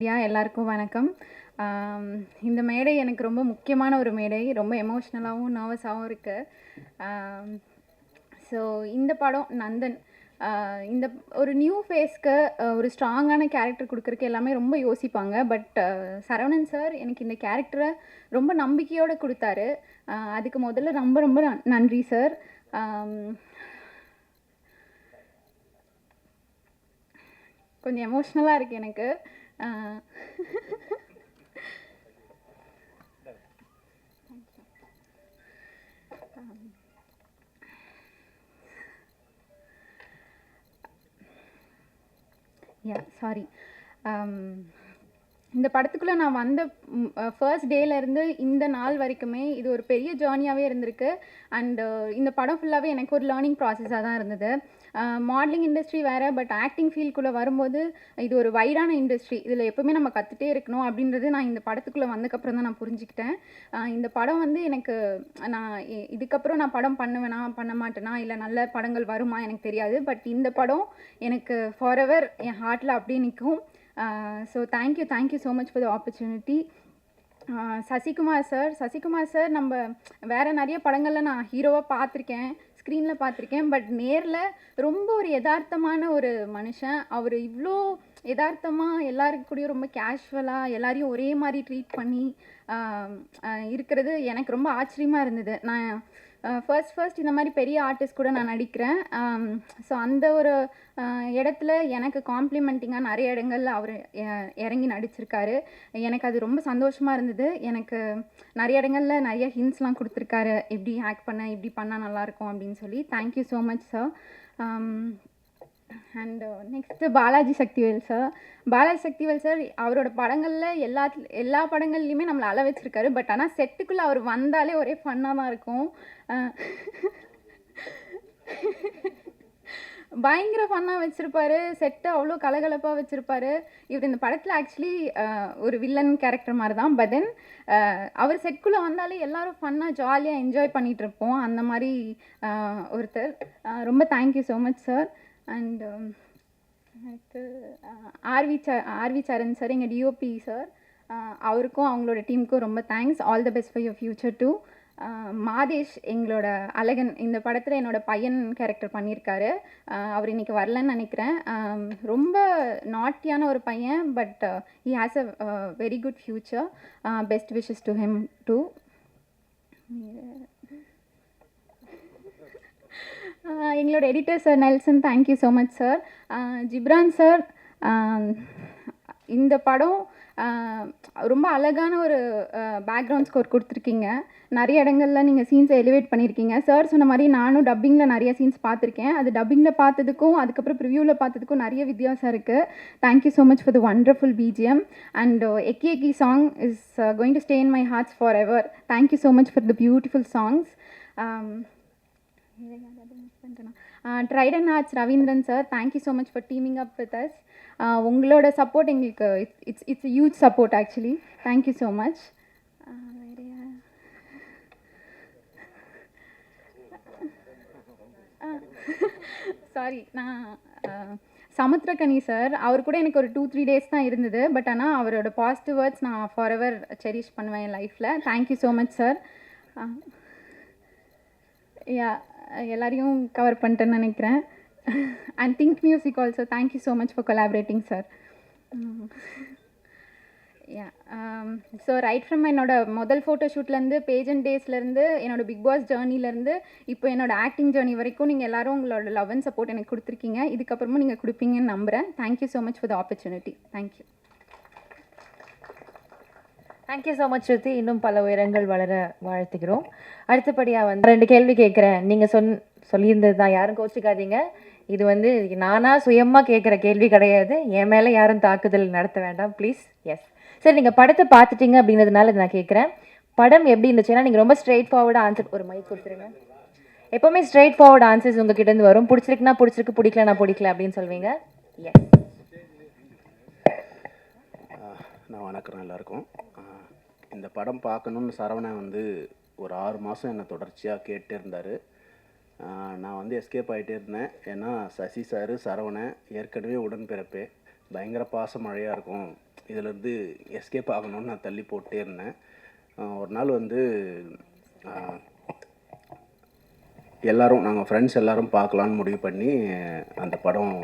எல்லாருக்கும் வணக்கம். இந்த மேடை எனக்கு ரொம்ப முக்கியமான ஒரு மேடை. ரொம்ப எமோஷ்னலாகவும் நர்வஸாகவும் இருக்கு. ஸோ இந்த படம் நந்தன். இந்த ஒரு நியூ ஃபேஸ்க்கு ஒரு ஸ்ட்ராங்கான கேரக்டர் கொடுக்குறக்கு எல்லாமே ரொம்ப யோசிப்பாங்க. பட் சரவணன் சார் எனக்கு இந்த கேரக்டரை ரொம்ப நம்பிக்கையோடு கொடுத்தாரு. அதுக்கு முதல்ல ரொம்ப ரொம்ப நன்றி சார். கொஞ்சம் எமோஷ்னலாக இருக்குது எனக்கு. சாரி. இந்த படத்துக்குள்ளே நான் வந்த ஃபர்ஸ்ட் டேலேருந்து இந்த நாள் வரைக்குமே இது ஒரு பெரிய ஜேர்னியாகவே இருந்திருக்கு. அண்டு இந்த படம் ஃபுல்லாகவே எனக்கு ஒரு லேர்னிங் ப்ராசஸாக தான் இருந்தது. மாடலிங் இண்டஸ்ட்ரி வேறு, பட் ஆக்டிங் ஃபீல்டுக்குள்ளே வரும்போது இது ஒரு வைடான இண்டஸ்ட்ரி. இதில் எப்போவுமே நம்ம கற்றுட்டே இருக்கணும் அப்படின்றது நான் இந்த படத்துக்குள்ளே வந்ததுக்கப்புறம் தான் நான் புரிஞ்சுக்கிட்டேன். இந்த படம் வந்து எனக்கு நான் இதுக்கப்புறம் நான் படம் பண்ணுவேனா பண்ண மாட்டேனா இல்லை நல்ல படங்கள் வருமா எனக்கு தெரியாது. பட் இந்த படம் எனக்கு ஃபாரெவர் என் ஹார்ட்டில் அப்படியே நிற்கும். So thank you so much for the opportunity. Sasikumar sir நம்ம வேறு நிறைய படங்களில் நான் ஹீரோவாக பார்த்துருக்கேன், ஸ்க்ரீனில் பார்த்துருக்கேன். பட் நேரில் ரொம்ப ஒரு யதார்த்தமான ஒரு மனுஷன். அவர் இவ்வளோ யதார்த்தமாக எல்லாருக்கு கூடயும் ரொம்ப கேஷுவலாக எல்லாரையும் ஒரே மாதிரி ட்ரீட் பண்ணி இருக்கிறது எனக்கு ரொம்ப ஆச்சரியமாக இருந்தது. நான் ஃபர்ஸ்ட் இந்த மாதிரி பெரிய ஆர்டிஸ்ட் கூட நான் நடிக்கிறேன். ஸோ அந்த ஒரு இடத்துல எனக்கு காம்ப்ளிமெண்டிங்காக நிறைய இடங்கள்ல அவர் இறங்கி நடிச்சிருக்காரு. எனக்கு அது ரொம்ப சந்தோஷமாக இருந்தது. எனக்கு நிறைய இடங்களில் நிறைய ஹிண்ட்ஸ்லாம் கொடுத்துருக்காரு, இப்படி ஆக்ட் பண்ண இப்படி பண்ணால் நல்லாயிருக்கும் அப்படின்னு சொல்லி. Thank you so much sir. And next Balaji Sakthivel sir அவரோட படங்களில் எல்லா படங்கள்லையுமே நம்மளை அழ வச்சுருக்காரு. பட் ஆனால் செட்டுக்குள்ளே அவர் வந்தாலே ஒரே ஃபன்னாக தான் இருக்கும். பயங்கர ஃபன்னாக வச்சுருப்பாரு. செட்டை அவ்வளோ கலகலப்பாக வச்சுருப்பாரு. இவர் இந்த படத்தில் ஆக்சுவலி ஒரு வில்லன் கேரக்டர் மாதிரி தான். பட் தென் அவர் செட்குள்ளே வந்தாலே எல்லோரும் ஃபன்னாக ஜாலியாக என்ஜாய் பண்ணிகிட்ருப்போம். அந்த மாதிரி ஒருத்தர். ரொம்ப thank you so much sir. And அடுத்து ஆர்வி சரண் சார், எங்கள் டிஓபி சார். அவருக்கும் அவங்களோட டீமுக்கும் ரொம்ப thanks. All the best for your future too. Mathesh, எங்களோட அழகன், இந்த படத்தில் என்னோட பையன் கேரக்டர் பண்ணியிருக்காரு. அவர் இன்றைக்கி வரலன்னு நினைக்கிறேன். ரொம்ப நாட்டியான ஒரு பையன். But he has a very good future. Best wishes to him too. எங்களோட editor sir Nelson, thank you so much sir. Ghibran sir, இந்த படம் ரொம்ப அழகான ஒரு பேக்ரவுண்ட் ஸ்கோர் கொடுத்துருக்கீங்க. நிறைய இடங்களில் நீங்கள் சீன்ஸை எலிவேட் பண்ணியிருக்கீங்க. சார் சொன்ன மாதிரி நானும் டப்பிங்கில் நிறைய சீன்ஸ் பார்த்துருக்கேன். அது டப்பிங்கில் பார்த்ததுக்கும் அதுக்கப்புறம் ப்ரிவியூவில் பார்த்ததுக்கும் நிறைய வித்தியாசம் இருக்குது. Thank you so much for the wonderful BGM. And எக்கி எக்கி song is going to stay in my hearts forever. Thank you so much for the beautiful songs. Trident Arts Raveendran sir, thank you so much for teaming up with us. உங்களோட support எங்களுக்கு it's huge support actually. Thank you so much. Sorry, நான் Samuthirakani sir, அவர் கூட எனக்கு ஒரு 2-3 days தான் இருந்தது. But ஆனால் அவரோட பாசிட்டிவ் வேர்ட்ஸ் நான் ஃபாரெவர் செரிஷ் பண்ணுவேன் என் லைஃப்பில். Thank you so much sir. எல்லாரையும் கவர் பண்ணிட்டேன்னு நினைக்கிறேன். And think music also, thank you so much for collaborating sir. So right from என்னோட முதல் ஃபோட்டோ ஷூட்லேருந்து பேஜன் டேஸ்லேருந்து என்னோட பிக் பாஸ் ஜேர்னிலேருந்து இப்போ என்னோட ஆக்டிங் ஜேர்னி வரைக்கும் நீங்கள் எல்லோரும் உங்களோட லவ் அண்ட் சப்போர்ட் எனக்கு கொடுத்துருக்கீங்க. இதுக்கப்புறமும் நீங்கள் கொடுப்பீங்கன்னு நம்புகிறேன். Thank you so much for the opportunity. Thank you. Thank you so much Shruti. இன்னும் பல உயரங்கள் வளர வாழ்த்துக்கிறோம். அடுத்தபடியாக 2 கேள்வி கேட்குறேன். நீங்கள் சொல்லியிருந்தது தான், யாரும் கோச்சிக்காதீங்க. இது நானாக சுயமாக கேட்குற கேள்வி கிடையாது. என் மேலே யாரும் தாக்குதல் நடத்த வேண்டாம் ப்ளீஸ். எஸ், சரி, நீங்கள் படத்தை பார்த்துட்டீங்க அப்படின்றதுனால நான் கேட்குறேன், படம் எப்படி இருந்துச்சுன்னா நீங்கள் ரொம்ப ஸ்ட்ரெயிட் ஃபார்வர்டாக ஆன்சர். ஒரு மைக் கொடுத்துருங்க. எப்போவுமே ஸ்ட்ரெயிட் ஃபார்வர்ட் ஆன்சர்ஸ் உங்ககிட்டேருந்து வரும். பிடிச்சிருக்குன்னா பிடிச்சிருக்கு, பிடிக்கலனா பிடிக்கல அப்படின்னு சொல்வீங்க. எஸ். நான் வணக்கம் எல்லாருக்கும். இந்த படம் பார்க்கணுன்னு சரவணன் ஒரு 6 மாதம் என்னை தொடர்ச்சியாக கேட்டே இருந்தார். நான் எஸ்கேப் ஆகிட்டே இருந்தேன். ஏன்னா சசி சார், சரவணன் ஏற்கனவே உடன்பிறப்பே, பயங்கர பாச மழையாக இருக்கும். இதிலேருந்து எஸ்கேப் ஆகணும்னு நான் தள்ளி போட்டே இருந்தேன். ஒரு நாள் வந்து எல்லோரும் நாங்கள் ஃப்ரெண்ட்ஸ் எல்லோரும் பார்க்கலான்னு முடிவு பண்ணி அந்த படம்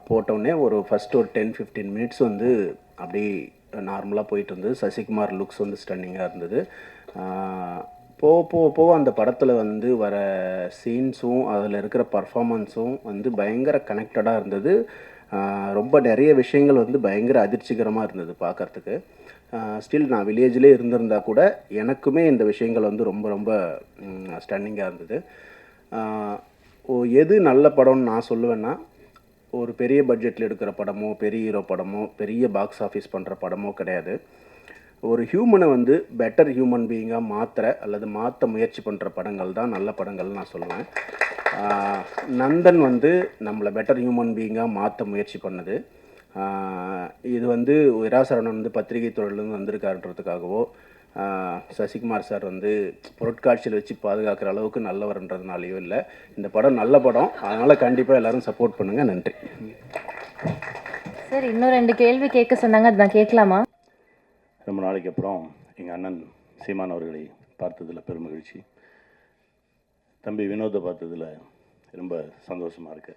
போட்டோடனே ஃபஸ்ட்டு ஒரு 10-15 மினிட்ஸ் வந்து அப்படி நார்மலாக போயிட்டு இருந்தது. சசிகுமார் லுக்ஸ் வந்து ஸ்டன்னிங்காக இருந்தது. போக அந்த படத்தில் வந்து வர சீன்ஸும் அதில் இருக்கிற பர்ஃபாமன்ஸும் வந்து பயங்கர கனெக்டடாக இருந்தது. ரொம்ப நிறைய விஷயங்கள் வந்து பயங்கர அதிர்ச்சிகரமாக இருந்தது பார்க்குறதுக்கு. ஸ்டில் நான் வில்லேஜ்லேயே இருந்திருந்தால் கூட எனக்குமே இந்த விஷயங்கள் வந்து ரொம்ப ரொம்ப ஸ்டன்னிங்காக இருந்தது. எது நல்ல படம்னு நான் சொல்லுவேன்னா, ஒரு பெரிய பட்ஜெட்டில் எடுக்கிற படமோ, பெரிய ஹீரோ படமோ, பெரிய பாக்ஸ் ஆஃபீஸ் பண்ணுற படமோ கிடையாது. ஒரு ஹியூமனை வந்து பெட்டர் ஹியூமன் பீயிங்காக மாற்ற முயற்சி பண்ணுற படங்கள் தான் நல்ல படங்கள்னு நான் சொல்லுவேன். நந்தன் வந்து நம்மளை பெட்டர் ஹியூமன் பீயிங்காக மாற்ற முயற்சி பண்ணுது. இது வந்து விராசரவணன் வந்து பத்திரிகை துறையிலேருந்து வந்திருக்காருன்றதுக்காகவோ, சசிகுமார் சார் வந்து பொருட்காட்சியில் வச்சு பாதுகாக்கிற அளவுக்கு நல்லவர்ன்றதுனாலையோ இல்லை. இந்த படம் நல்ல படம், அதனால் கண்டிப்பாக எல்லோரும் சப்போர்ட் பண்ணுங்கள். நன்றி. சார், இன்னும் 2 கேள்வி கேட்க சொன்னாங்க, அது நான் கேட்கலாமா? ரொம்ப நாளைக்கு அப்புறம் எங்கள் அண்ணன் சீமான் அவர்களை பார்த்ததில் பெருமகிழ்ச்சி. தம்பி வினோதை பார்த்ததில் ரொம்ப சந்தோஷமாக இருக்கு.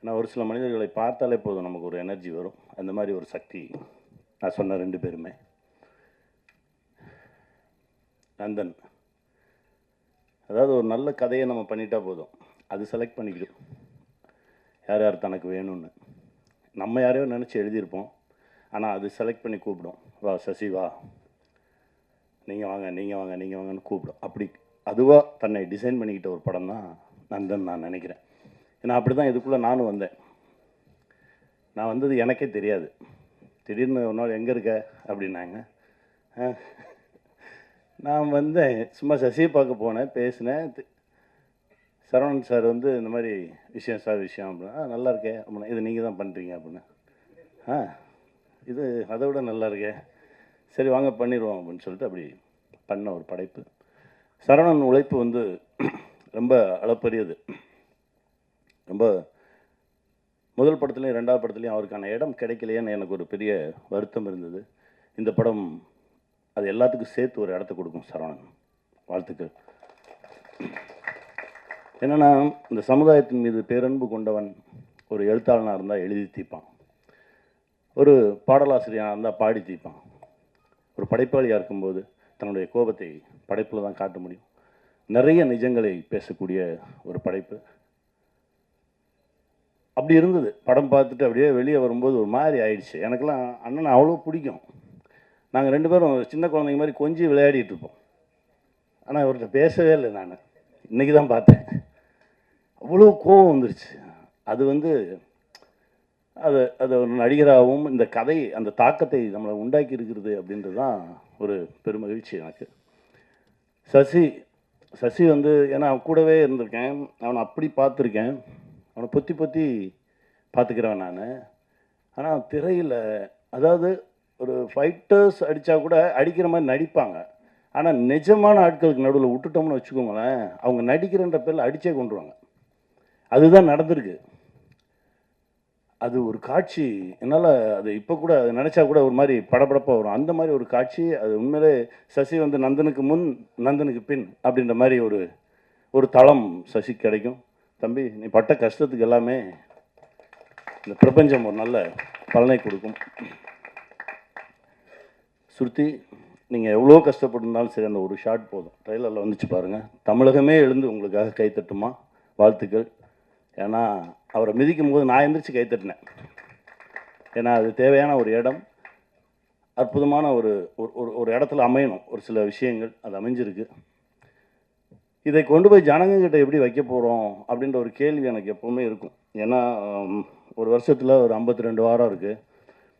ஏன்னா ஒரு சில மனிதர்களை பார்த்தாலே போதும் நமக்கு ஒரு எனர்ஜி வரும். அந்த மாதிரி ஒரு சக்தி நான் சொன்ன 2 பேருமே. நந்தன், அதாவது ஒரு நல்ல கதையை நம்ம பண்ணிட்டா போதும், அது செலக்ட் பண்ணிக்கிடும் யார் யார் தனக்கு வேணும்னு. நம்ம யாரையோ நினச்சி எழுதியிருப்போம், ஆனால் அது செலக்ட் பண்ணி கூப்பிடும். வா சசி வா, நீங்கள் வாங்க நீங்கள் வாங்க நீங்கள் வாங்கன்னு கூப்பிடும். அப்படி அதுவாக தன்னை டிசைன் பண்ணிக்கிட்ட ஒரு படம் தான் நந்தன் நான் நினைக்கிறேன். ஏன்னா அப்படி தான் இதுக்குள்ளே நானும் வந்தேன். நான் வந்தது எனக்கே தெரியாது. திடீர்னு ஒரு நாள் எங்கே இருக்க அப்படின்னாங்க. நான் வந்தேன், சும்மா சசியை பார்க்க போனேன், பேசினேன். சரவணன் சார் வந்து இந்த மாதிரி விஷயம் சார் விஷயம் அப்படின்னா, நல்லா இருக்கே அப்படின்னா, இது நீங்கள் தான் பண்ணுறீங்க அப்படின்னு. இது அதை விட நல்லா இருக்கே, சரி வாங்க பண்ணிடுவோம் அப்படின்னு சொல்லிட்டு அப்படி பண்ண ஒரு படைப்பு. சரவணன் உழைப்பு வந்து ரொம்ப அளப்பரியது. ரொம்ப முதல் படத்துலையும் 2வது படத்துலையும் அவருக்கான இடம் கிடைக்கலையேன்னு எனக்கு ஒரு பெரிய வருத்தம் இருந்தது. இந்த படம் அது எல்லாத்துக்கும் சேர்த்து ஒரு இடத்த கொடுக்கும். சரவணன், வாழ்த்துக்கள். என்னென்னா, இந்த சமுதாயத்தின் மீது பேரன்பு கொண்டவன் ஒரு எழுத்தாளனாக இருந்தால் எழுதி தீர்ப்பான், ஒரு பாடலாசிரியனாக இருந்தால் பாடி தீர்ப்பான், ஒரு படைப்பாளியாக இருக்கும்போது தன்னுடைய கோபத்தை படைப்பில் தான் காட்ட முடியும். நிறைய நிஜங்களை பேசக்கூடிய ஒரு படைப்பு. அப்படி இருந்தது. படம் பார்த்துட்டு அப்படியே வெளியே வரும்போது ஒரு மாதிரி ஆயிடுச்சு. எனக்கெல்லாம் அண்ணனை அவ்வளோ பிடிக்கும். நாங்கள் 2 பேரும் சின்ன குழந்தைங்க மாதிரி கொஞ்சி விளையாடிட்டு இருப்போம். ஆனால் இவர்கிட்ட பேசவே இல்லை. நான் இன்றைக்கி தான் பார்த்தேன். அவ்வளோ கோபம் வந்துருச்சு. அது வந்து அது ஒரு நடிகராகவும் இந்த கதை அந்த தாக்கத்தை நம்மளை உண்டாக்கி இருக்கிறது அப்படின்றது தான் ஒரு பெருமகிழ்ச்சி எனக்கு. சசி வந்து ஏன்னா அவன் கூடவே இருந்திருக்கேன், அவனை அப்படி பார்த்துருக்கேன், அவனை பொத்தி பொத்தி பார்த்துக்கிறவன் நான். ஆனால் திரையில் அதாவது ஒரு ஃபைட்டர்ஸ் அடித்தா கூட அடிக்கிற மாதிரி நடிப்பாங்க. ஆனால் நிஜமான ஆட்களுக்கு நடுவில் விட்டுட்டோம்னு வச்சுக்கோங்களேன், அவங்க நடிக்கிறன்ற பேரில் அடித்தே கொண்டுருவாங்க. அதுதான் நடந்திருக்கு. அது ஒரு காட்சி, என்னால் அது இப்போ கூட அது நினச்சா கூட ஒரு மாதிரி படபடப்பாக வரும். அந்த மாதிரி ஒரு காட்சி. அது உண்மையிலே சசி வந்து நந்தனுக்கு முன் நந்தனுக்கு பின் அப்படின்ற மாதிரி ஒரு தளம் சசி கிடைக்கும். தம்பி, நீ பட்ட கஷ்டத்துக்கு எல்லாமே இந்த பிரபஞ்சம் ஒரு நல்ல பலனை கொடுக்கும். ஸ்ருதி, நீங்கள் எவ்வளோ கஷ்டப்பட்டிருந்தாலும் சரி, அந்த ஒரு ஷாட் போதும். ட்ரெய்லரில் வந்துச்சு பாருங்கள், தமிழகமே எழுந்து உங்களுக்காக கைத்தட்டுமா, வாழ்த்துக்கள். ஏன்னா அவரை மிதிக்கும் போது நான் எந்திரிச்சு கைத்தட்டினேன். ஏன்னா அது தேவையான ஒரு இடம், அற்புதமான ஒரு இடத்துல அமையணும் ஒரு சில விஷயங்கள், அது அமைஞ்சிருக்கு. இதை கொண்டு போய் ஜனங்கக்கிட்ட எப்படி வைக்க போகிறோம் அப்படின்ற ஒரு கேள்வி எனக்கு எப்போவுமே இருக்கும். ஏன்னா ஒரு வருஷத்தில் ஒரு 52 வாரம் இருக்குது.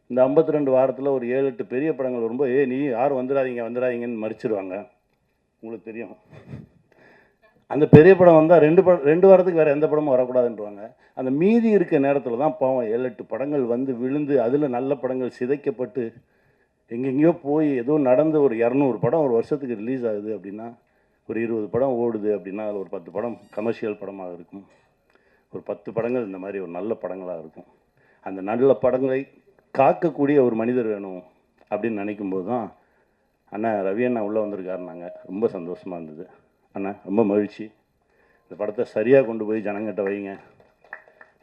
இந்த 52 வாரத்தில் ஒரு 7-8 பெரிய படங்கள் வரும்போது, நீ யாரும் வந்துடாதீங்கன்னு மறிச்சிடுவாங்க. உங்களுக்கு தெரியும். அந்த பெரிய படம் வந்தால் 2 வாரத்துக்கு வேறு எந்த படமும் வரக்கூடாதுன்றவாங்க. அந்த மீதி இருக்க நேரத்தில் தான் பாவம் 7-8 படங்கள் வந்து விழுந்து, அதில் நல்ல படங்கள் சிதைக்கப்பட்டு எங்கெங்கேயோ போய் ஏதோ நடந்து ஒரு 200 படம் ஒரு வருஷத்துக்கு ரிலீஸ் ஆகுது அப்படின்னா, ஒரு 20 படம் ஓடுது அப்படின்னா, அதில் ஒரு 10 படம் கமர்ஷியல் படமாக இருக்கும், ஒரு 10 படங்கள் இந்த மாதிரி ஒரு நல்ல படங்களாக இருக்கும். அந்த நல்ல படங்களை காக்கக்கூடிய ஒரு மனிதர் வேணும் அப்படின்னு நினைக்கும்போது தான் அண்ணா ரவி அண்ணா உள்ளே வந்திருக்காருனாங்க. ரொம்ப சந்தோஷமாக இருந்தது. அண்ணா ரொம்ப மகிழ்ச்சி. இந்த படத்தை சரியாக கொண்டு போய் ஜனங்கிட்ட வைங்க.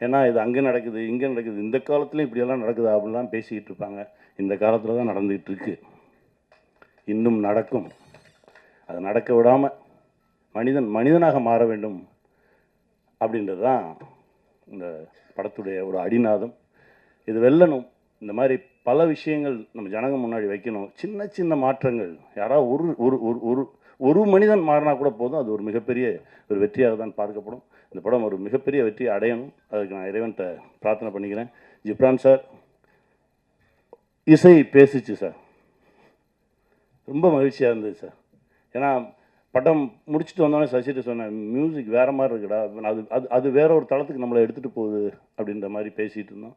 ஏன்னா இது அங்கே நடக்குது, இங்கே நடக்குது, இந்த காலத்துலேயும் இப்படியெல்லாம் நடக்குது அப்படிலாம் பேசிக்கிட்டு இருப்பாங்க. இந்த காலத்தில் தான் நடந்துகிட்டு இருக்கு, இன்னும் நடக்கும். அதை நடக்க விடாமல் மனிதனாக மாற வேண்டும் அப்படின்றது தான் இந்த படத்துடைய ஒரு அடிநாதம். இது வெல்லணும். இந்த மாதிரி பல விஷயங்கள் நம்ம ஜனங்க முன்னாடி வைக்கணும். சின்ன சின்ன மாற்றங்கள், யாராவது ஒரு ஒரு ஒரு ஒரு ஒரு மனிதன் மாறினா கூட போதும், அது ஒரு மிகப்பெரிய ஒரு வெற்றியாக தான் பார்க்கப்படும். இந்த படம் ஒரு மிகப்பெரிய வெற்றியை அடையணும். அதுக்கு நான் இறைவன்கிட்ட பிரார்த்தனை பண்ணிக்கிறேன். ஜிப்ரான் சார், இசை பேசிச்சு சார், ரொம்ப மகிழ்ச்சியாக இருந்தது சார். ஏன்னா படம் முடிச்சுட்டு வந்தோடனே சசிட்டு சொன்னேன், மியூசிக் வேறு மாதிரி இருக்குடா, அது அது அது வேற ஒரு தளத்துக்கு நம்மளை எடுத்துகிட்டு போகுது அப்படின்ற மாதிரி பேசிகிட்டு இருந்தோம்.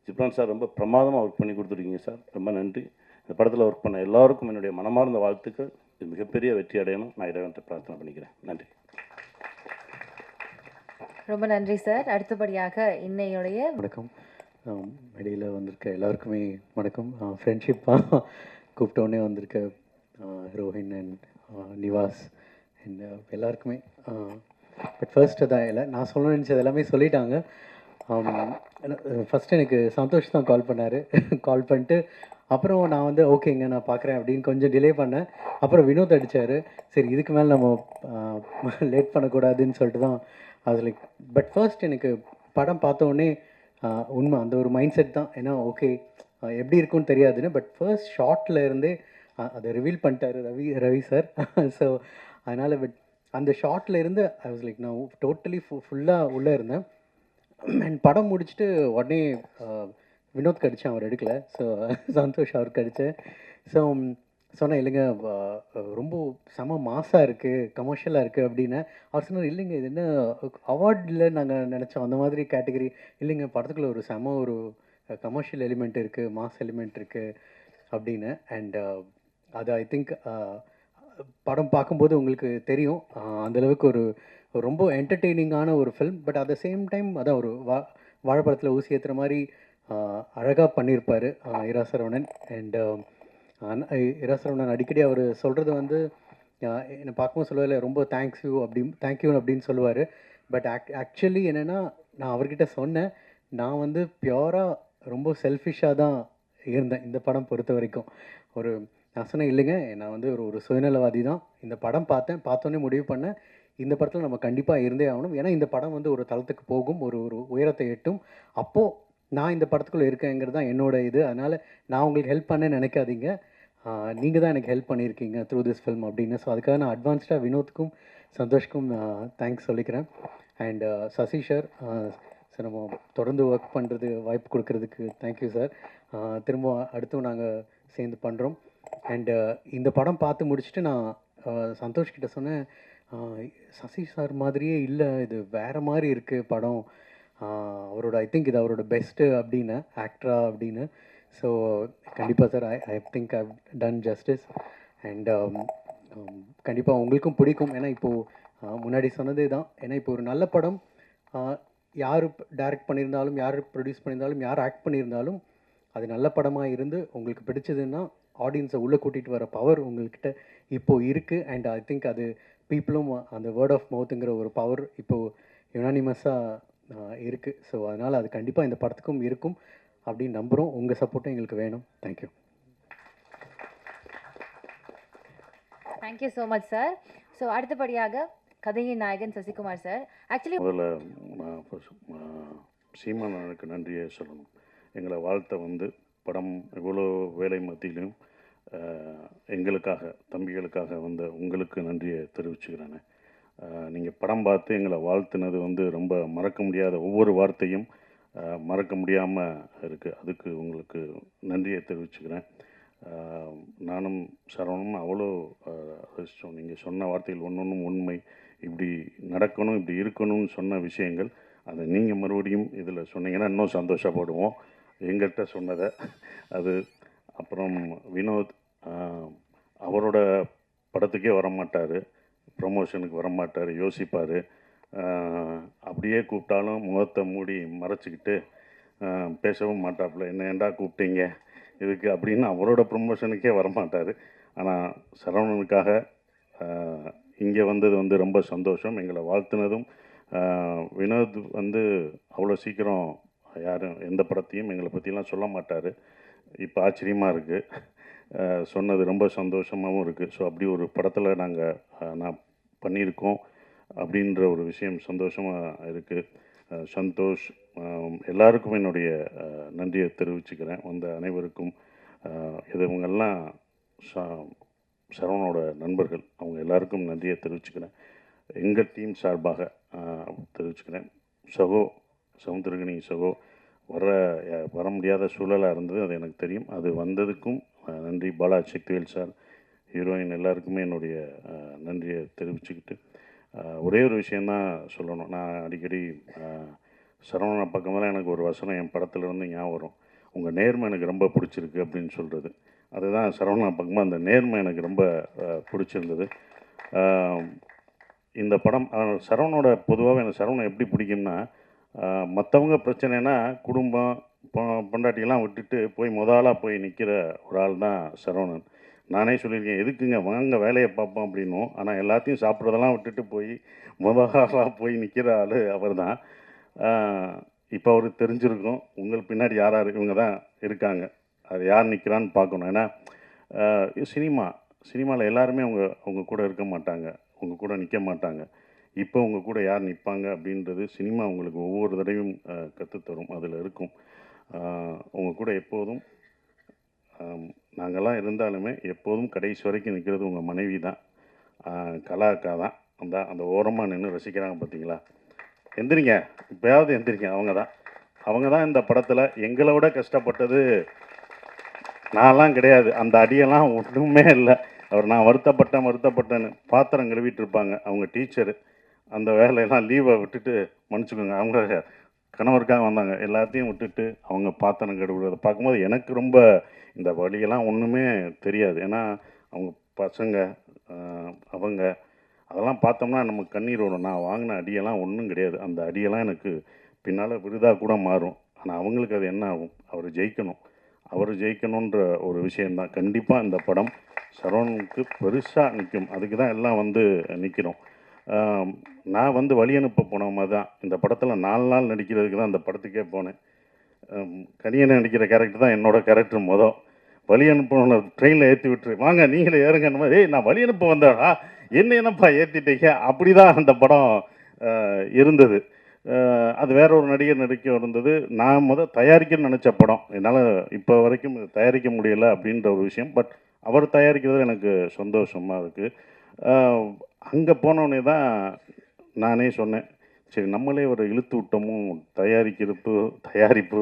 ஜிப்ரான் சார் ரொம்ப பிரமாதமாக ஒர்க் பண்ணி கொடுத்துருக்கீங்க சார், ரொம்ப நன்றி. இந்த படத்தில் ஒர்க் பண்ண எல்லாருக்கும் என்னுடைய மனமார்ந்த வாழ்த்துக்கள். இது மிகப்பெரிய வெற்றி அடையணும். நான் இறைவன்கிட்ட பிரார்த்தனை பண்ணிக்கிறேன். நன்றி. ரொம்ப நன்றி சார். அடுத்தபடியாக இன்னையுடைய வணக்கம். மேடையில் வந்திருக்க எல்லாருக்குமே வணக்கம். ஃப்ரெண்ட்ஷிப்பாக கூப்பிட்டோன்னே வந்திருக்க ரோஹின் அண்ட் நிவாஸ் அண்ட் எல்லாருக்குமே. பட் ஃபர்ஸ்ட் அதான் இல்லை, நான் சொல்ல நினச்சது எல்லாமே சொல்லிட்டாங்க. ஃபஸ்ட்டு எனக்கு சந்தோஷ் தான் கால் பண்ணார். கால் பண்ணிட்டு அப்புறம் நான் வந்து ஓகேங்க நான் பார்க்குறேன் அப்படின்னு கொஞ்சம் டிலே பண்ணேன். அப்புறம் வினோத் அடித்தார். சரி இதுக்கு மேலே நம்ம லேட் பண்ணக்கூடாதுன்னு சொல்லிட்டு தான் அது லைக். பட் ஃபர்ஸ்ட் எனக்கு படம் பார்த்தோன்னே உண்மை அந்த ஒரு மைண்ட் செட் தான். ஏன்னா ஓகே எப்படி இருக்குன்னு தெரியாதுன்னு, பட் ஃபர்ஸ்ட் ஷார்ட்டில் இருந்தே அதை ரிவீல் பண்ணிட்டாரு ரவி சார். ஸோ அதனால் பட் அந்த ஷார்ட்டில் இருந்து ஐ வாஸ் லைக் நான் டோட்டலி ஃபுல்லாக உள்ளே இருந்தேன். அண்ட் படம் முடிச்சுட்டு உடனே வினோத் கடிச்சேன், அவர் எடுக்கலை. ஸோ சந்தோஷ் அவருக்கு அடித்தேன். ஸோ சொன்னேன் இல்லைங்க ரொம்ப செம மாசாக இருக்குது, கமர்ஷியலாக இருக்குது அப்படின்னு. அவர் சொன்னார் இல்லைங்க இது என்ன அவார்டில் நாங்கள் நினச்சோம் அந்த மாதிரி கேட்டகரி இல்லைங்க, படத்துக்குள்ள ஒரு செம ஒரு கமர்ஷியல் எலிமெண்ட் இருக்குது, மாஸ் எலிமெண்ட் இருக்குது அப்படின்னு. அண்ட் அது ஐ திங்க் படம் பார்க்கும்போது உங்களுக்கு தெரியும் அந்தளவுக்கு ஒரு ரொம்ப என்டர்டெய்னிங்கான ஒரு film. But at the same time அதான் ஒரு வாழைப்பழத்தில் ஊசி ஏற்றுற மாதிரி அழகாக பண்ணியிருப்பார் இரா சரவணன். அண்ட் இரா சரவணன் அடிக்கடி அவர் சொல்கிறது வந்து என்னை பார்க்கும்போது சொல்லுவார் ரொம்ப தேங்க்யூ அப்படின்னு சொல்லுவார். பட் ஆக்சுவலி என்னென்னா நான் அவர்கிட்ட சொன்னேன், நான் வந்து பியூராக ரொம்ப செல்ஃபிஷாக தான் இருந்தேன் இந்த படம் பொறுத்த வரைக்கும். நான் சொன்னேன் இல்லைங்க நான் வந்து ஒரு சுயநலவாதி தான். இந்த படம் பார்த்தோன்னே முடிவு பண்ணேன் இந்த படத்தில் நம்ம கண்டிப்பாக இருந்தே ஆகணும். ஏன்னா இந்த படம் வந்து ஒரு தளத்துக்கு போகும், ஒரு உயரத்தை எட்டும். அப்போது நான் இந்த படத்துக்குள்ளே இருக்கேங்கிறது தான் என்னோட இது. அதனால் நான் உங்களுக்கு ஹெல்ப் பண்ண நினைக்காதீங்க, நீங்கள் தான் எனக்கு ஹெல்ப் பண்ணியிருக்கீங்க த்ரூ திஸ் ஃபில்ம் அப்படின்னு. ஸோ அதுக்காக நான் அட்வான்ஸ்டாக வினோத்துக்கும் சந்தோஷ்க்கும் தேங்க்ஸ் சொல்லிக்கிறேன். அண்ட் சசி சார், சார் நம்ம தொடர்ந்து ஒர்க் பண்ணுறது வாய்ப்பு கொடுக்கறதுக்கு தேங்க்யூ சார். திரும்ப அடுத்தும் நாங்கள் சேர்ந்து பண்ணுறோம். அண்டு இந்த படம் பார்த்து முடிச்சுட்டு நான் சந்தோஷ்கிட்ட சொன்னேன், சசி சார் மாதிரியே இல்லை, இது வேறு மாதிரி இருக்குது படம், அவரோட ஐ திங்க் இது அவரோட பெஸ்ட்டு அப்படின்னு ஆக்டரா அப்படின்னு. ஸோ கண்டிப்பாக sir I think I done justice. And கண்டிப்பாக உங்களுக்கும் பிடிக்கும். ஏன்னா இப்போது முன்னாடி சொன்னதே தான், ஏன்னா இப்போ ஒரு நல்ல படம் யார் டைரக்ட் பண்ணியிருந்தாலும், யார் ப்ரொடியூஸ் பண்ணியிருந்தாலும், யார் ஆக்ட் பண்ணியிருந்தாலும் அது நல்ல படமாக இருந்து உங்களுக்கு பிடிச்சதுன்னா ஆடியன்ஸை உள்ளே கூட்டிகிட்டு வர பவர் உங்கள்கிட்ட இப்போது இருக்குது. அண்ட் ஐ திங்க் அது பீப்புளும் அந்த வேர்ட் ஆஃப் மவுத்துங்கிற ஒரு பவர் இப்போது யுனானிமஸாக இருக்குது. ஸோ அதனால் அது கண்டிப்பாக இந்த படத்துக்கும் இருக்கும் அப்படின்னு நம்புகிறோம். உங்கள் சப்போர்ட்டும் எங்களுக்கு வேணும். Thank you. Thank you so much sir. So அடுத்தபடியாக கதையின் நாயகன் சசிகுமார் சார். ஆக்சுவலி முதல்ல சீமானுக்கு நன்றியை சொல்லணும். எங்களை வாழ்த்த வந்து படம் எவ்வளோ வேலை மத்தியிலும் எங்களுக்காக தம்பிகளுக்காக வந்த உங்களுக்கு நன்றியை தெரிவிச்சுக்கிறேன். நீங்கள் படம் பார்த்து எங்களை வாழ்த்துனது வந்து ரொம்ப மறக்க முடியாத ஒவ்வொரு வார்த்தையும் மறக்க முடியாமல் இருக்குது. அதுக்கு உங்களுக்கு நன்றியை தெரிவிச்சுக்கிறேன். நானும் சரவணனும் அவ்வளோ ரசித்தோம். நீங்கள் சொன்ன வார்த்தைகள் ஒன்றொன்றும் உண்மை, இப்படி நடக்கணும் இப்படி இருக்கணும்னு சொன்ன விஷயங்கள் அதை நீங்கள் மறுபடியும் இதில் சொன்னீங்கன்னா இன்னும் சந்தோஷப்படுவோம் எங்கள்கிட்ட சொன்னதை. அது அப்புறம் வினோத் அவரோட படத்துக்கே வரமாட்டார், ப்ரமோஷனுக்கு வரமாட்டார், யோசிப்பார். அப்படியே கூப்பிட்டாலும் முகத்தை மூடி மறைச்சிக்கிட்டு பேசவும் மாட்டாப்புல, என்ன ஏன்டா கூப்பிட்டீங்க இதுக்கு அப்படின்னு அவரோட ப்ரொமோஷனுக்கே வரமாட்டார். ஆனால் சரவணனுக்காக இங்கே வந்தது வந்து ரொம்ப சந்தோஷம். எங்களை வாழ்த்துனதும் வினோத் வந்து அவ்வளோ சீக்கிரம் யாரும் எந்த படத்தையும் எங்களை பற்றிலாம் சொல்ல மாட்டார். இப்போ ஆச்சரியமாக இருக்குது, சொன்னது ரொம்ப சந்தோஷமாகவும் இருக்குது. ஸோ அப்படி ஒரு படத்தில் நான் பண்ணியிருக்கோம் அப்படின்ற ஒரு விஷயம் சந்தோஷமாக இருக்குது. சந்தோஷ், எல்லாருக்கும் என்னுடைய நன்றியை தெரிவிச்சுக்கிறேன். வந்த அனைவருக்கும். இவங்கெல்லாம் சரவணோட நண்பர்கள், அவங்க எல்லாருக்கும் நன்றியை தெரிவிச்சுக்கிறேன். எங்கள் டீம் சார்பாக தெரிவிச்சுக்கிறேன். சமுத்திரகனி சகோ வர முடியாத சூழலாக இருந்தது, அது எனக்கு தெரியும். அது வந்ததுக்கும் நன்றி. பாலா சக்திவேல் சார், ஹீரோயின் எல்லாருக்குமே என்னுடைய நன்றியை தெரிவிச்சுக்கிட்டு, ஒரே ஒரு விஷயந்தான் சொல்லணும். நான் அடிக்கடி சரவணனை பக்கமெல்லாம் எனக்கு ஒரு வசனம் என் படத்தில் இருந்து ஞாபகம் வரும். உங்கள் நேர்மை எனக்கு ரொம்ப பிடிச்சிருக்கு அப்படின்னு சொல்கிறது. அதுதான் சரவணா பக்கமாக அந்த நேர்மை எனக்கு ரொம்ப பிடிச்சிருந்தது. இந்த படம் சரவணோட பொதுவாகவே எனக்கு சரவணன் எப்படி பிடிக்கும்னா, மற்றவங்க பிரச்சனைனா குடும்பம் பொண்டாட்டியெல்லாம் விட்டுட்டு போய் முதலாக போய் நிற்கிற ஒரு ஆள் தான் சரவணன். நானே சொல்லியிருக்கேன், எதுக்குங்க வாங்க வேலையை பார்ப்போம் அப்படின்னும். ஆனால் எல்லாத்தையும் சாப்பிட்றதெல்லாம் விட்டுட்டு போய் முதலாக போய் நிற்கிற ஆள் அவர் தான். இப்போ அவருக்கு தெரிஞ்சிருக்கும் உங்கள் பின்னாடி யார் இவங்க தான் இருக்காங்க, அது யார் நிற்கிறான்னு பார்க்கணும். ஏன்னா சினிமாவில் எல்லாருமே அவங்க கூட இருக்க மாட்டாங்க, உங்கள் கூட நிற்க மாட்டாங்க. இப்போ உங்கள் கூட யார் நிற்பாங்க அப்படின்றது சினிமா உங்களுக்கு ஒவ்வொரு தடவையும் கற்றுத்தரும். அதில் இருக்கும். உங்கள் கூட எப்போதும் நாங்கள்லாம் இருந்தாலுமே எப்போதும் கடைசி வரைக்கும் நிற்கிறது உங்கள் மனைவி தான், கலா அக்கா தான். அந்த ஓரமாக நின்று ரசிக்கிறாங்க பார்த்தீங்களா, எந்திரிங்க, இப்போயாவது எந்திரிங்க. அவங்க தான் இந்த படத்தில் எங்களை விட கஷ்டப்பட்டது. நான்லாம் கிடையாது, அந்த அடியெல்லாம் ஒன்றுமே இல்லை. நான் வருத்தப்பட்டேன்னு பாத்திரம் கழுவிட்டு இருப்பாங்க அவங்க டீச்சரு. அந்த வேலையெல்லாம் லீவை விட்டுட்டு, மன்னிச்சுக்கோங்க, அவங்க கணவருக்காக வந்தாங்க, எல்லாத்தையும் விட்டுட்டு அவங்க பாத்திரம் கழுவுறதை பார்க்கும்போது எனக்கு ரொம்ப இந்த வழியெல்லாம் ஒன்றுமே தெரியாது. ஏன்னா அவங்க பசங்க அவங்க அதெல்லாம் பார்த்தோம்னா நமக்கு கண்ணீர் வரும். நான் வாங்கின அடியெல்லாம் ஒன்றும் கிடையாது. அந்த அடியெல்லாம் எனக்கு பின்னால் விருதாக கூட மாறும். ஆனால் அவங்களுக்கு அது என்ன ஆகும், அவர் ஜெயிக்கணுன்ற ஒரு விஷயந்தான். கண்டிப்பாக இந்த படம் சரவணனுக்கு பெருசாக நிற்கும். அதுக்கு தான் எல்லாம் நிற்கிறோம். நான் வழி அனுப்ப போன மாதிரி தான் இந்த படத்தில் 4 நாள் நடிக்கிறதுக்கு தான் அந்த படத்துக்கே போனேன். கனியனை நடிக்கிற கேரக்டர் தான் என்னோடய கேரக்டர். வழி அனுப்ப ட்ரெயினில் ஏற்றி விட்டுரு, வாங்க நீங்களே ஏறுங்க மாதிரி. நான் வழி அனுப்ப வந்தேடா, என்னப்பா ஏற்றிட்டீங்க, அப்படி தான் அந்த படம் இருந்தது. அது வேற ஒரு நடிகர் நடிக்க இருந்தது. நான் தயாரிக்கணும்னு நினச்ச படம், என்னால் இப்போ வரைக்கும் தயாரிக்க முடியலை அப்படின்ற ஒரு விஷயம். பட் அவர் தயாரிக்கிறது எனக்கு சந்தோஷமாக இருக்குது. அங்கே போனோடனே தான் நானே சொன்னேன், சரி நம்மளே ஒரு இழுத்து விட்டோமோ, தயாரிப்பு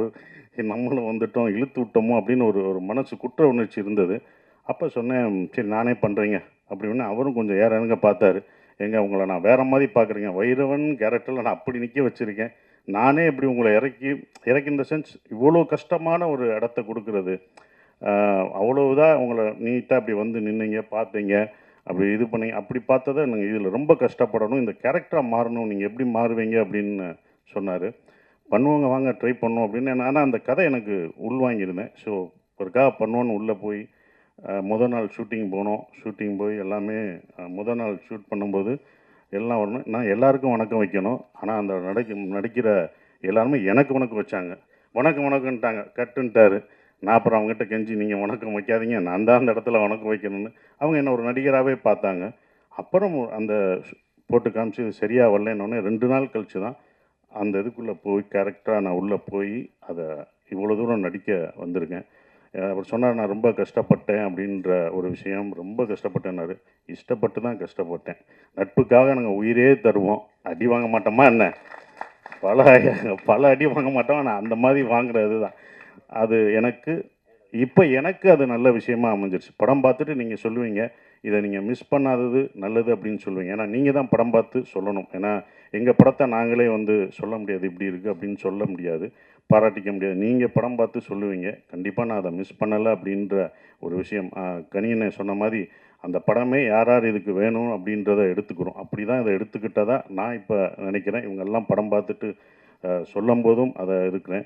நம்மளும் வந்துட்டோம், இழுத்து விட்டோமோ அப்படின்னு ஒரு மனசு குற்ற உணர்ச்சி இருந்தது. அப்போ சொன்னேன், சரி நானே பண்ணுறேங்க அப்படின்னு. அவரும் கொஞ்சம் ஏறங்க பார்த்தாரு, உங்களை நான் வேறு மாதிரி பார்க்குறீங்க, வைரவன் கேரக்டரில் நான் அப்படி நிற்க வச்சுருக்கேன், நானே இப்படி உங்களை இறக்கி இந்த சென்ஸ் இவ்வளோ கஷ்டமான ஒரு இடத்த கொடுக்குறது, அவ்வளோதான் உங்களை நீட்டாக அப்படி நின்னீங்க, பார்த்தீங்க, அப்படி இது பண்ணீங்க, அப்படி பார்த்ததை நீங்கள் இதில் ரொம்ப கஷ்டப்படணும், இந்த கேரக்டராக மாறணும், நீங்கள் எப்படி மாறுவீங்க அப்படின்னு சொன்னார். பண்ணுவோங்க, வாங்க ட்ரை பண்ணுவோம் அப்படின்னு. ஆனால் அந்த கதை எனக்கு உள்வாங்கியிருந்தேன். ஸோ ஒருக்காக பண்ணுவோன்னு உள்ளே போய் முதல் நாள் ஷூட்டிங் போய் எல்லாமே முதல் நாள் ஷூட் பண்ணும்போது எல்லாம் வரணும். நான் எல்லாருக்கும் வணக்கம் வைக்கணும். ஆனால் அந்த நடிக்கிற எல்லாருமே எனக்கு வணக்கம் வச்சாங்க. வணக்கம்ட்டாங்க, கட்டுன்ட்டார். நான் அப்புறம் அவங்ககிட்ட கெஞ்சி, நீங்கள் வணக்கம் வைக்காதீங்க, நான் தான் அந்த இடத்துல வணக்கம் வைக்கணும்னு. அவங்க என்ன ஒரு நடிகராகவே பார்த்தாங்க. அப்புறம் அந்த போட்டு காமிச்சு சரியாக வரலன்னொடனே 2 நாள் கழித்து தான் அந்த இதுக்குள்ளே போய் கேரக்டராக நான் உள்ளே போய் அதை இவ்வளோ தூரம் நடிக்க வந்திருக்கேன். அவர் சொன்னார், நான் ரொம்ப கஷ்டப்பட்டேன் அப்படின்ற ஒரு விஷயம். ரொம்ப கஷ்டப்பட்டேன்னாரு. இஷ்டப்பட்டு தான் கஷ்டப்பட்டேன். நட்புக்காக நாங்கள் உயிரே தருவோம், அடி வாங்க மாட்டோமா என்ன, பல அடி வாங்க மாட்டோம். நான் அந்த மாதிரி வாங்குறது தான் அது. எனக்கு அது நல்ல விஷயமா அமைஞ்சிருச்சு. படம் பார்த்துட்டு நீங்கள் சொல்லுவீங்க, இதை நீங்கள் மிஸ் பண்ணாதது நல்லது அப்படின்னு சொல்லுவீங்க. ஏன்னா நீங்கள் தான் படம் பார்த்து சொல்லணும். ஏன்னா எங்கள் படத்தை நாங்களே சொல்ல முடியாது, இப்படி இருக்குது அப்படின்னு சொல்ல முடியாது, பாராட்டிக்க முடியாது. நீங்கள் படம் பார்த்து சொல்லுவீங்க. கண்டிப்பாக நான் அதை மிஸ் பண்ணலை அப்படின்ற ஒரு விஷயம். கனியனை சொன்ன மாதிரி அந்த படமே யார் இதுக்கு வேணும் அப்படின்றத எடுத்துக்கிறோம். அப்படி தான் இதை எடுத்துக்கிட்டதாக நான் இப்போ நினைக்கிறேன். இவங்கெல்லாம் படம் பார்த்துட்டு சொல்லும் போதும் அதை இருக்கிறேன்.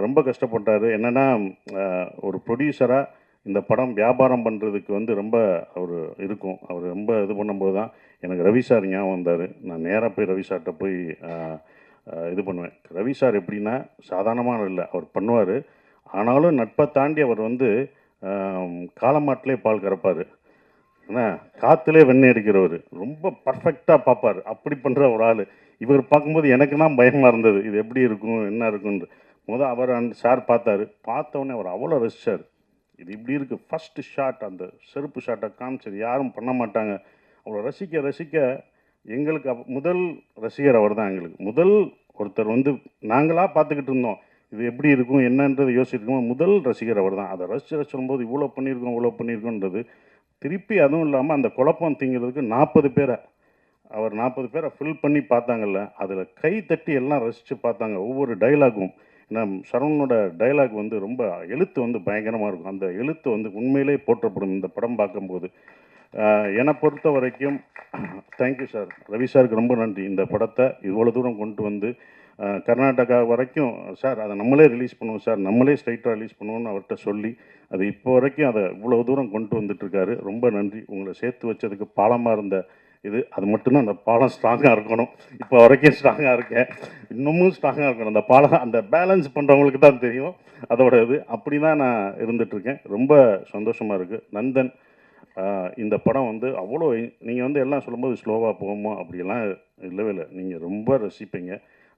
ரொம்ப கஷ்டப்பட்டார். என்னென்னா ஒரு ப்ரொடியூசராக இந்த படம் வியாபாரம் பண்ணுறதுக்கு வந்து ரொம்ப அவர் இருக்கும். அவர் ரொம்ப இது பண்ணும்போது தான் எனக்கு ரவி சார் ஞாபகம் வந்தார். நான் நேராக போய் ரவி சார்கிட்ட போய் இது பண்ணுவேன். ரவி சார் எப்படின்னா சாதாரணமான இல்லை, அவர் பண்ணுவார். ஆனாலும் நட்பை தாண்டி அவர் வந்து காலமாட்டிலே பால் கறப்பார். ஏன்னா காற்றுலே வெண்ணெய் எடுக்கிறவர், ரொம்ப பர்ஃபெக்டாக பார்ப்பார். அப்படி பண்ணுற ஒரு ஆள். இவர் பார்க்கும்போது எனக்கு தான் பயமாக இருந்தது, இது எப்படி இருக்கும் என்ன இருக்குன்னு. அவர் அந்த சார் பார்த்தாரு. பார்த்தோன்னே அவர் அவ்வளோ ரசிச்சார். இது இப்படி இருக்குது, ஃபஸ்ட்டு ஷாட் அந்த செருப்பு ஷாட்டை காமிச்சது யாரும் பண்ண மாட்டாங்க. அவ்வளோ ரசிக்க ரசிக்க எங்களுக்கு முதல் ரசிகர் அவர் தான். எங்களுக்கு முதல் ஒருத்தர் வந்து நாங்களாக பார்த்துக்கிட்டு இருந்தோம் இது எப்படி இருக்கும் என்னன்றது யோசிச்சிருக்கோம். முதல் ரசிகர் அவர் தான். அதை ரசித்து சொல்லும்போது இவ்வளோ பண்ணியிருக்கோன்றது திருப்பி, அதுவும் இல்லாமல் அந்த குழப்பம் திங்கிறதுக்கு 40 பேரை அவர் 40 பேரை ஃபில் பண்ணி பார்த்தாங்கல்ல, அதில் கை தட்டி எல்லாம் ரசித்து பார்த்தாங்க ஒவ்வொரு டைலாகும். ஏன்னா சரவணனோட டைலாக் வந்து ரொம்ப எழுத்து வந்து பயங்கரமாக இருக்கும். அந்த எழுத்து வந்து உண்மையிலே போற்றப்படும் இந்த படம் பார்க்கும்போது. என்னை பொறுத்த வரைக்கும் தேங்க்யூ சார், ரவி சாருக்கு ரொம்ப நன்றி. இந்த படத்தை இவ்வளோ தூரம் கொண்டு வந்து கர்நாடகா வரைக்கும், சார் அதை நம்மளே ரிலீஸ் பண்ணுவோம் சார், நம்மளே ஸ்ட்ரைட்டாக ரிலீஸ் பண்ணுவோம்னு அவர்கிட்ட சொல்லி அது இப்போ வரைக்கும் அதை இவ்வளோ தூரம் கொண்டு வந்துட்டுருக்காரு. ரொம்ப நன்றி. உங்களை சேர்த்து வச்சதுக்கு பாலமாக இருந்த அது மட்டும்தான். அந்த பாலம் ஸ்ட்ராங்காக இருக்கணும். இப்போ வரைக்கும் ஸ்ட்ராங்காக இருக்கேன், இன்னமும் ஸ்ட்ராங்காக இருக்கணும். அந்த பாலம் அந்த பேலன்ஸ் பண்ணுறவங்களுக்கு தான் தெரியும் அதோட அப்படி தான் நான் இருந்துகிட்ருக்கேன். ரொம்ப சந்தோஷமாக இருக்குது. நந்தன், இந்த படம் வந்து அவ்வளோ நீங்கள் வந்து எல்லாம் சொல்லும்போது ஸ்லோவாக போகுமோ அப்படிலாம் இல்லவே இல்லை. நீங்கள் ரொம்ப ரசிப்பீங்க.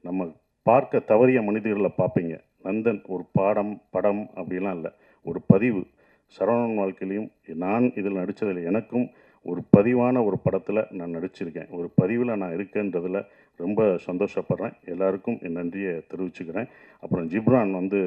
நம்ம பார்க்க தவறிய மனிதர்களை பார்ப்பீங்க. நந்தன் ஒரு படம் அப்படிலாம் இல்லை, ஒரு பதிவு. சரவணன் வாழ்க்கையிலையும் நான் இதில் நடித்ததில் எனக்கும் ஒரு பதிவான ஒரு படத்தில் நான் நடிச்சிருக்கேன். ஒரு பதிவில் நான் இருக்கேன்றதில் ரொம்ப சந்தோஷப்படுறேன். எல்லாருக்கும் என் நன்றியை தெரிவிச்சுக்கிறேன். அப்புறம் ஜிப்ரான் வந்து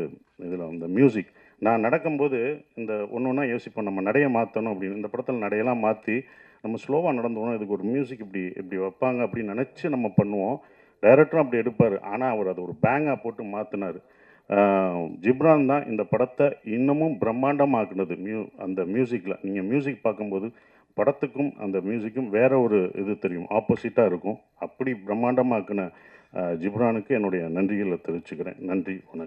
இதில் அந்த மியூசிக் நான் நடக்கும்போது இந்த ஒன்று ஒன்றா யோசிப்போம், நம்ம நடையை மாற்றணும் அப்படின்னு. இந்த படத்தில் நடையெல்லாம் மாற்றி நம்ம ஸ்லோவாக நடந்தோன்னா இதுக்கு ஒரு மியூசிக் இப்படி வைப்பாங்க அப்படின்னு நினச்சி நம்ம பண்ணுவோம். டைரக்டரும் அப்படி எடுப்பார். ஆனால் அவர் அதை ஒரு பேங்காக போட்டு மாற்றினார். ஜிப்ரான் தான் இந்த படத்தை இன்னமும் பிரம்மாண்டமாக்குனது. அந்த மியூசிக்கில் நீங்கள் மியூசிக் பார்க்கும்போது படத்துக்கும் அந்த மியூசிக்கும் வேற ஒரு தெரியும், ஆப்போசிட்டாக இருக்கும். அப்படி பிரம்மாண்டமாக்குன ஜிப்ரானுக்கு என்னுடைய நன்றிகளை தெரிவிச்சுக்கிறேன். நன்றி, வணக்கம்.